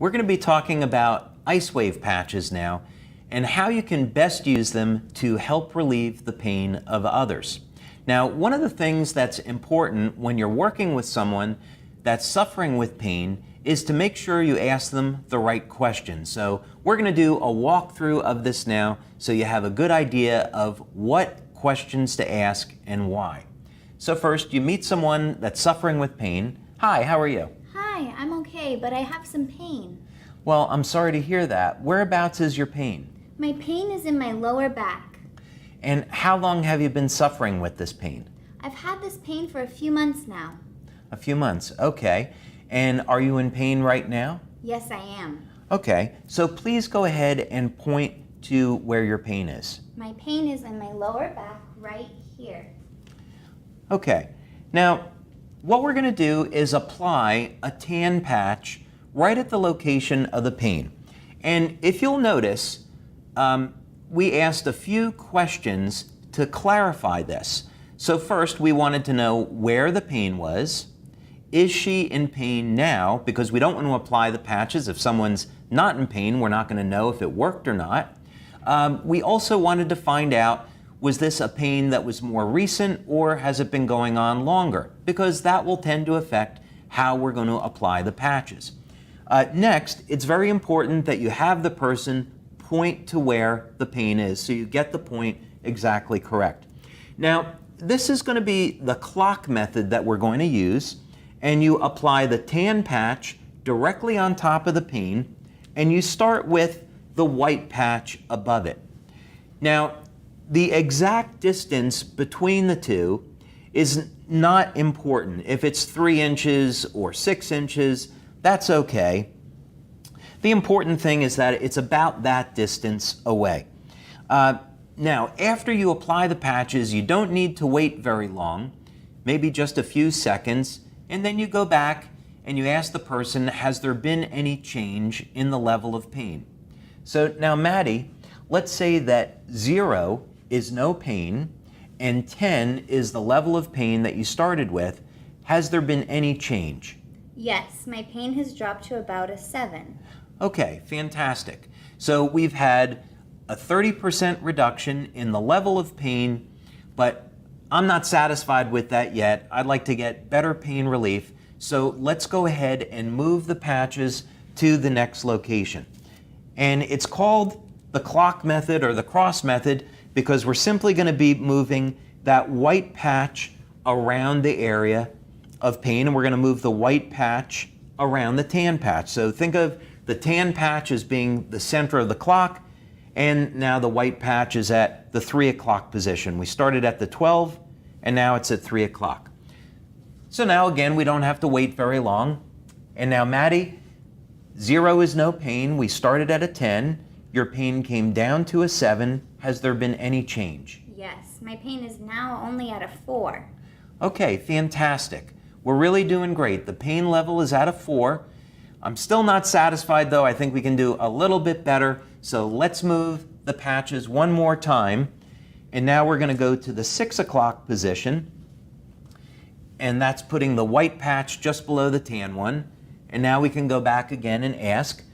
We're going to be talking about IceWave patches now and how you can best use them to help relieve the pain of others. Now, one of the things that's important when you're working with someone that's suffering with pain is to make sure you ask them the right questions. So we're going to do a walkthrough of this now so you have a good idea of what questions to ask and why. So first, you meet someone that's suffering with pain. Hi, how are you? Hi, I'm okay, but I have some pain. Well, I'm sorry to hear that. Whereabouts is your pain? My pain is in my lower back. And how long have you been suffering with this pain? I've had this pain for a few months now. A few months, okay. And are you in pain right now? Yes, I am. Okay, so please go ahead and point to where your pain is. My pain is in my lower back right here. Okay, now what we're going to do is apply a tan patch right at the location of the pain. And if you'll notice, we asked a few questions to clarify this. So first, we wanted to know where the pain was. Is she in pain now? Because we don't want to apply the patches. If someone's not in pain, we're not going to know if it worked or not. We also wanted to find out, was this a pain that was more recent or has it been going on longer? Because that will tend to affect how we're going to apply the patches. Next, it's very important that you have the person point to where the pain is so you get the point exactly correct. Now, this is going to be the clock method that we're going to use, and you apply the tan patch directly on top of the pain, and you start with the white patch above it. Now, the exact distance between the two is not important. If it's 3 inches or 6 inches, that's okay. The important thing is that it's about that distance away. Now, after you apply the patches, you don't need to wait very long, maybe just a few seconds, and then you go back and you ask the person, has there been any change in the level of pain? So now, Maddie, let's say that 0 is no pain and 10 is the level of pain that you started with. Has there been any change? Yes, my pain has dropped to about a 7. Okay, fantastic. So we've had a 30% reduction in the level of pain, but I'm not satisfied with that yet. I'd like to get better pain relief. So let's go ahead and move the patches to the next location. And it's called the clock method or the cross method because we're simply going to be moving that white patch around the area of pain, and we're going to move the white patch around the tan patch. So think of the tan patch as being the center of the clock, and now the white patch is at the 3 o'clock position. We started at the 12, and now it's at 3 o'clock. So now again, we don't have to wait very long. And now, Maddie, 0 is no pain. We started at a 10. Your pain came down to a 7. Has there been any change? Yes, my pain is now only at a 4. Okay, fantastic. We're really doing great. The pain level is at a 4. I'm still not satisfied though. I think we can do a little bit better. So let's move the patches one more time. And now we're going to go to the 6 o'clock position. And that's putting the white patch just below the tan one. And now we can go back again and ask.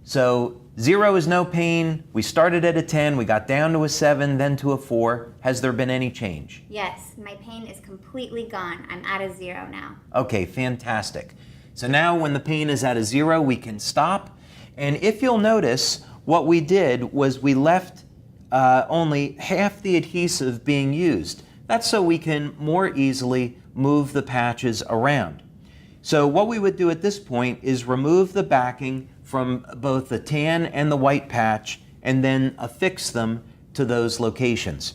So 0 is no pain. We started at a 10. We got down to a 7, then to a 4. Has there been any change? Yes, my pain is completely gone. I'm at a 0 now. Okay, fantastic. So now when the pain is at a 0, we can stop. And if you'll notice, what we did was we left only half the adhesive being used. That's so we can more easily move the patches around. So what we would do at this point is remove the backing from both the tan and the white patch and then affix them to those locations.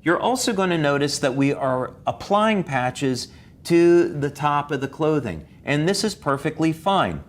You're also going to notice that we are applying patches to the top of the clothing, and this is perfectly fine.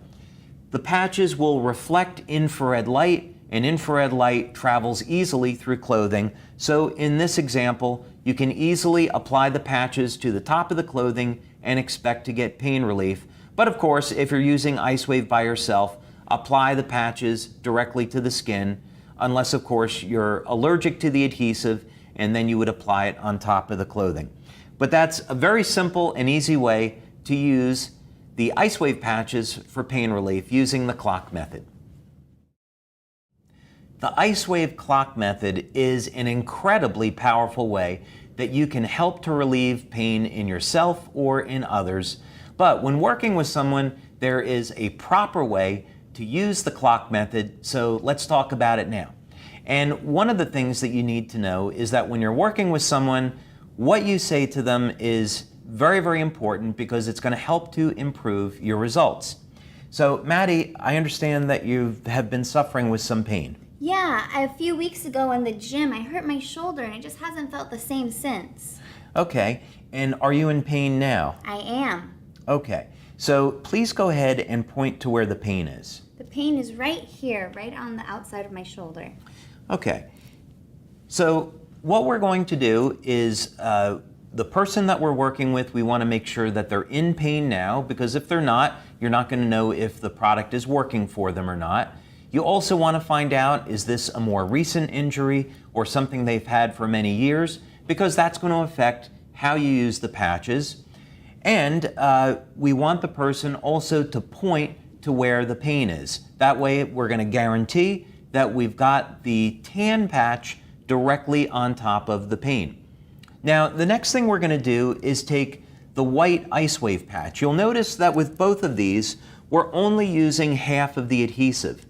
The patches will reflect infrared light, and infrared light travels easily through clothing. So in this example, you can easily apply the patches to the top of the clothing and expect to get pain relief. But of course, if you're using IceWave by yourself, apply the patches directly to the skin, unless of course you're allergic to the adhesive, and then you would apply it on top of the clothing. But that's a very simple and easy way to use the IceWave patches for pain relief using the clock method. The IceWave clock method is an incredibly powerful way that you can help to relieve pain in yourself or in others. But when working with someone, there is a proper way to use the clock method, so let's talk about it now. And one of the things that you need to know is that when you're working with someone, what you say to them is very, very important because it's going to help to improve your results. So, Maddie, I understand that you have been suffering with some pain. Yeah, a few weeks ago in the gym, I hurt my shoulder and it just hasn't felt the same since. Okay, and are you in pain now? I am. Okay, so please go ahead and point to where the pain is. The pain is right here, right on the outside of my shoulder. Okay, so what we're going to do is the person that we're working with, we want to make sure that they're in pain now, because if they're not, you're not going to know if the product is working for them or not. You also want to find out, is this a more recent injury or something they've had for many years? Because that's going to affect how you use the patches. And we want the person also to point to where the pain is. That way we're going to guarantee that we've got the tan patch directly on top of the pain. Now, the next thing we're going to do is take the white IceWave patch. You'll notice that with both of these, we're only using half of the adhesive.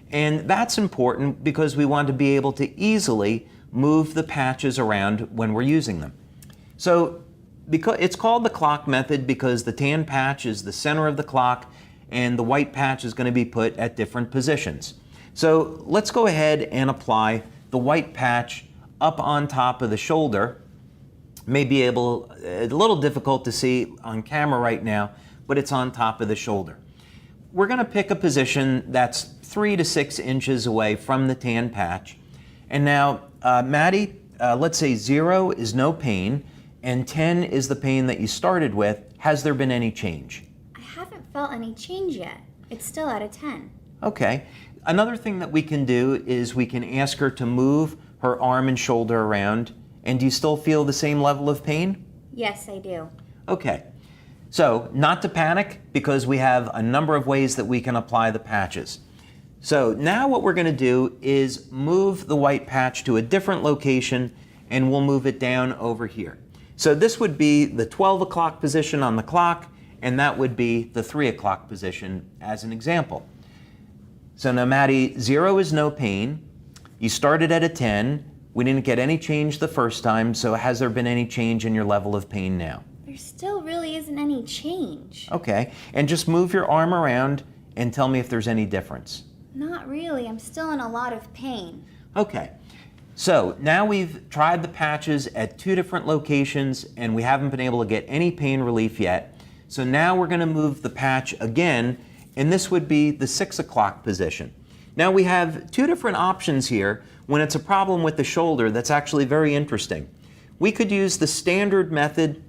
And that's important because we want to be able to easily move the patches around when we're using them. So it's called the clock method because the tan patch is the center of the clock and the white patch is going to be put at different positions. So let's go ahead and apply the white patch up on top of the shoulder. May be a little difficult to see on camera right now, but it's on top of the shoulder. We're going to pick a position that's 3 to 6 inches away from the tan patch. And now, Maddie, let's say 0 is no pain and 10 is the pain that you started with. Has there been any change? I haven't felt any change yet. It's still at a 10. Okay. Another thing that we can do is we can ask her to move her arm and shoulder around. And do you still feel the same level of pain? Yes, I do. Okay. So, not to panic because we have a number of ways that we can apply the patches. So now what we're going to do is move the white patch to a different location and we'll move it down over here. So this would be the 12 o'clock position on the clock and that would be the 3 o'clock position as an example. So now Maddie, 0 is no pain. You started at a 10. We didn't get any change the first time, so has there been any change in your level of pain now? There still really isn't any change. Okay, and just move your arm around and tell me if there's any difference. Not really. I'm still in a lot of pain. Okay, so now we've tried the patches at 2 different locations and we haven't been able to get any pain relief yet. So now we're going to move the patch again, and this would be the 6 o'clock position. Now we have 2 different options here when it's a problem with the shoulder that's actually very interesting. We could use the standard method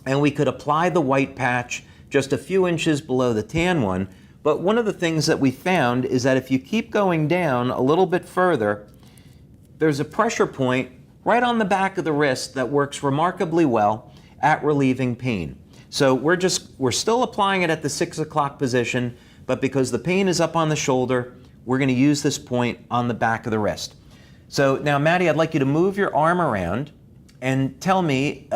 and we could apply the white patch just a few inches below the tan one. But one of the things that we found is that if you keep going down a little bit further, there's a pressure point right on the back of the wrist that works remarkably well at relieving pain. So we're still applying it at the 6 o'clock position, but because the pain is up on the shoulder, we're going to use this point on the back of the wrist. So now, Maddie, I'd like you to move your arm around and tell me,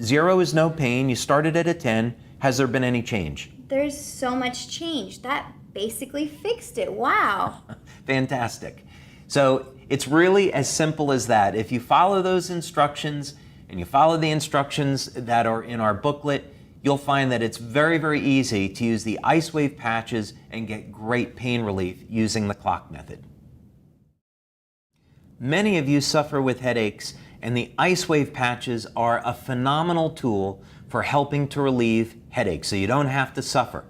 0 is no pain, you started at a 10, has there been any change? There's so much change. That basically fixed it. Wow. Fantastic. So it's really as simple as that. If you follow those instructions and you follow the instructions that are in our booklet, you'll find that it's very, very easy to use the IceWave patches and get great pain relief using the clock method. Many of you suffer with headaches, and the IceWave patches are a phenomenal tool for helping to relieve headaches, so you don't have to suffer.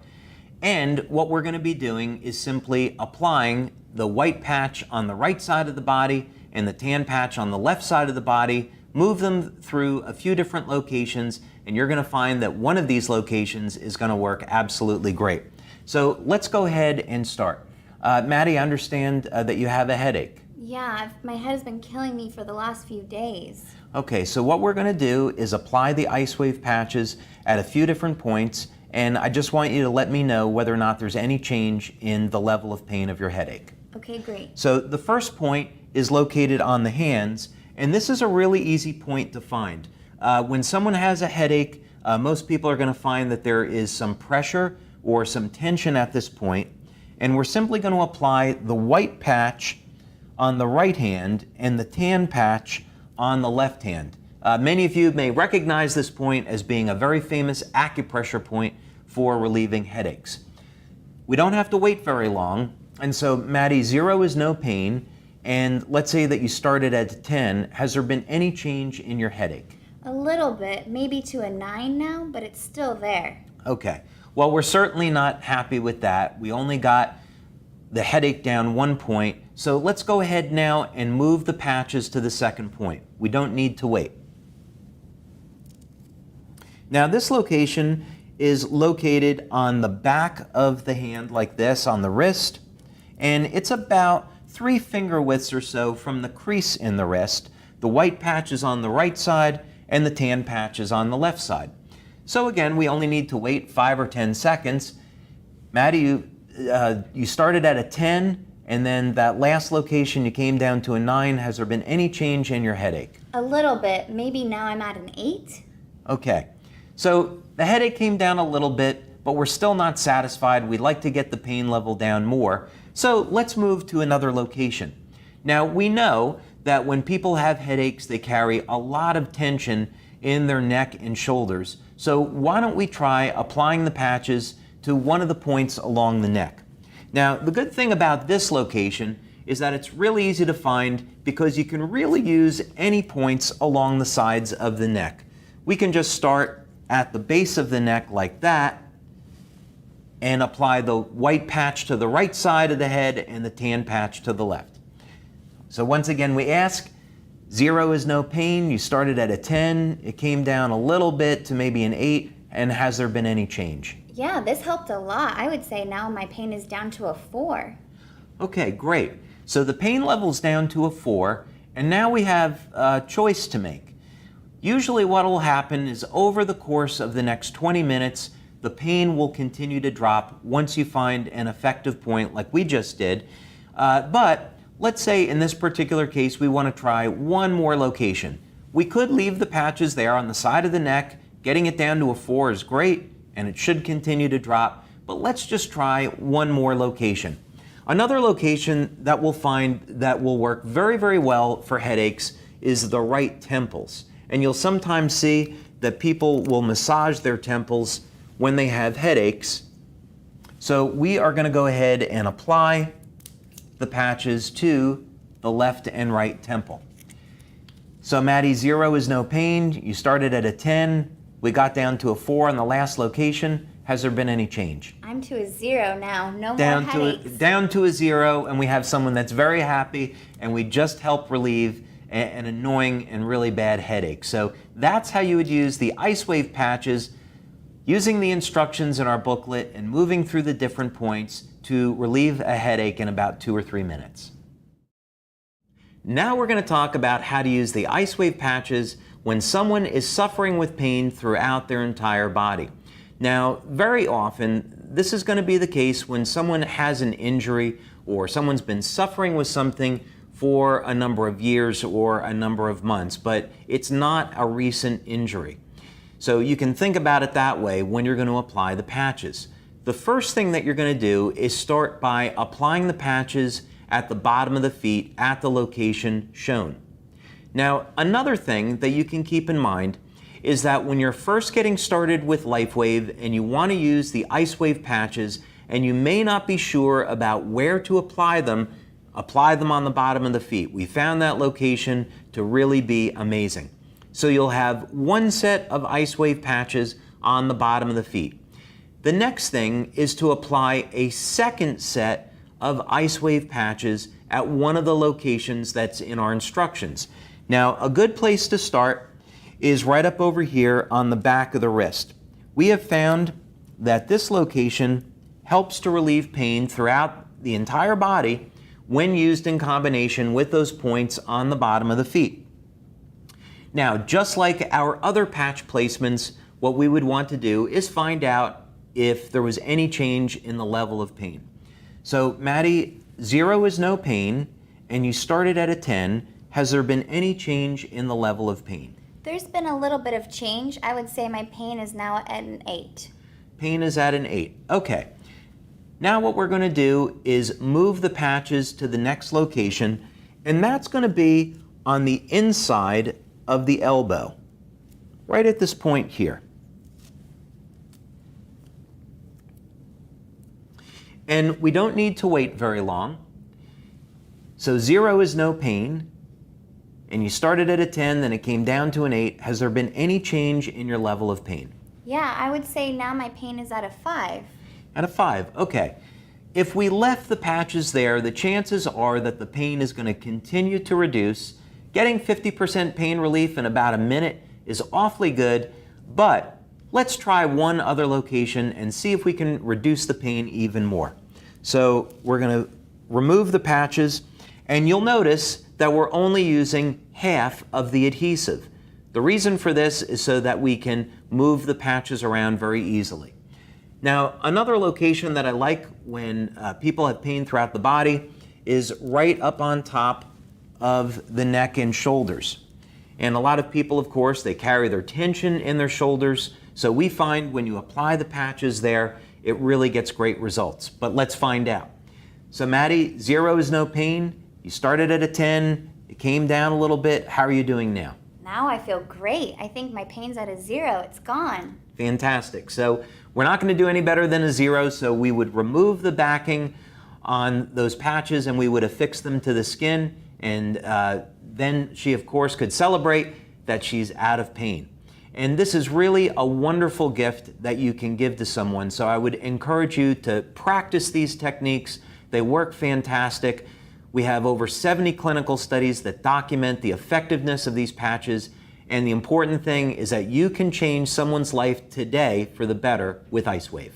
And what we're going to be doing is simply applying the white patch on the right side of the body and the tan patch on the left side of the body, move them through a few different locations, and you're going to find that one of these locations is going to work absolutely great. So let's go ahead and start. Maddie, I understand that you have a headache. Yeah, my head has been killing me for the last few days. Okay, so what we're going to do is apply the IceWave patches at a few different points, and I just want you to let me know whether or not there's any change in the level of pain of your headache. Okay, great. So the first point is located on the hands, and this is a really easy point to find. When someone has a headache, most people are going to find that there is some pressure or some tension at this point, and we're simply going to apply the white patch on the right hand and the tan patch on the left hand. Many of you may recognize this point as being a very famous acupressure point for relieving headaches. We don't have to wait very long, and so Maddie, 0 is no pain, and let's say that you started at 10. Has there been any change in your headache? A little bit, maybe to a 9 now, but it's still there. Okay, well, we're certainly not happy with that. We only got the headache down 1 point, so let's go ahead now and move the patches to the second point. We don't need to wait. Now this location is located on the back of the hand like this, on the wrist, and it's about 3 finger widths or so from the crease in the wrist. The white patch is on the right side and the tan patch is on the left side. So again, we only need to wait 5 or 10 seconds. Maddie, you started at a 10, and then that last location you came down to a 9. Has there been any change in your headache? A little bit, maybe now I'm at an 8. Okay, so the headache came down a little bit, but we're still not satisfied. We'd like to get the pain level down more. So let's move to another location. Now we know that when people have headaches, they carry a lot of tension in their neck and shoulders. So why don't we try applying the patches to one of the points along the neck. Now the good thing about this location is that it's really easy to find because you can really use any points along the sides of the neck. We can just start at the base of the neck like that and apply the white patch to the right side of the head and the tan patch to the left. So once again, we ask, 0 is no pain. You started at a 10, it came down a little bit to maybe an 8, and has there been any change? Yeah, this helped a lot. I would say now my pain is down to a 4. Okay, great. So the pain level's down to a 4, and now we have a choice to make. Usually what will happen is over the course of the next 20 minutes, the pain will continue to drop once you find an effective point like we just did. But let's say in this particular case, we want to try one more location. We could leave the patches there on the side of the neck. Getting it down to a 4 is great, and it should continue to drop. But let's just try one more location. Another location that we'll find that will work very, very well for headaches is the right temples. And you'll sometimes see that people will massage their temples when they have headaches. So we are going to go ahead and apply the patches to the left and right temple. So Maddie, 0 is no pain. You started at a 10. We got down to a 4 on the last location. Has there been any change? I'm to a 0 now. No Down more to headaches. down to a 0, and we have someone that's very happy, and we just help relieve an annoying and really bad headache. So that's how you would use the IceWave patches, using the instructions in our booklet and moving through the different points to relieve a headache in about 2 or 3 minutes. Now we're going to talk about how to use the IceWave patches when someone is suffering with pain throughout their entire body. Now, very often, this is going to be the case when someone has an injury or someone's been suffering with something for a number of years or a number of months, but it's not a recent injury. So you can think about it that way when you're going to apply the patches. The first thing that you're going to do is start by applying the patches at the bottom of the feet at the location shown. Now, another thing that you can keep in mind is that when you're first getting started with LifeWave and you want to use the IceWave patches and you may not be sure about where to apply them on the bottom of the feet. We found that location to really be amazing. So you'll have one set of IceWave patches on the bottom of the feet. The next thing is to apply a second set of IceWave patches at one of the locations that's in our instructions. Now, a good place to start is right up over here on the back of the wrist. We have found that this location helps to relieve pain throughout the entire body when used in combination with those points on the bottom of the feet. Now, just like our other patch placements, what we would want to do is find out if there was any change in the level of pain. So Maddie, 0 is no pain, and you started at a 10. Has there been any change in the level of pain? There's been a little bit of change. I would say my pain is now at an 8. Pain is at an 8. Okay. Now what we're going to do is move the patches to the next location, and that's going to be on the inside of the elbow, right at this point here. And we don't need to wait very long. So 0 is no pain, and you started at a 10, then it came down to an 8. Has there been any change in your level of pain? Yeah, I would say now my pain is at a 5. At a 5, okay. If we left the patches there, the chances are that the pain is going to continue to reduce. Getting 50% pain relief in about a minute is awfully good, but let's try one other location and see if we can reduce the pain even more. So we're going to remove the patches, and you'll notice that we're only using half of the adhesive. The reason for this is so that we can move the patches around very easily. Now, another location that I like when people have pain throughout the body is right up on top of the neck and shoulders. And a lot of people, of course, they carry their tension in their shoulders. So we find when you apply the patches there, it really gets great results. But let's find out. So Maddie, 0 is no pain. You started at a 10, it came down a little bit. How are you doing now? Now I feel great. I think my pain's at a 0. It's gone. Fantastic. So we're not going to do any better than a 0, so we would remove the backing on those patches and we would affix them to the skin, and then she, of course, could celebrate that she's out of pain. And this is really a wonderful gift that you can give to someone, so I would encourage you to practice these techniques. They work fantastic. We have over 70 clinical studies that document the effectiveness of these patches, and the important thing is that you can change someone's life today for the better with IceWave.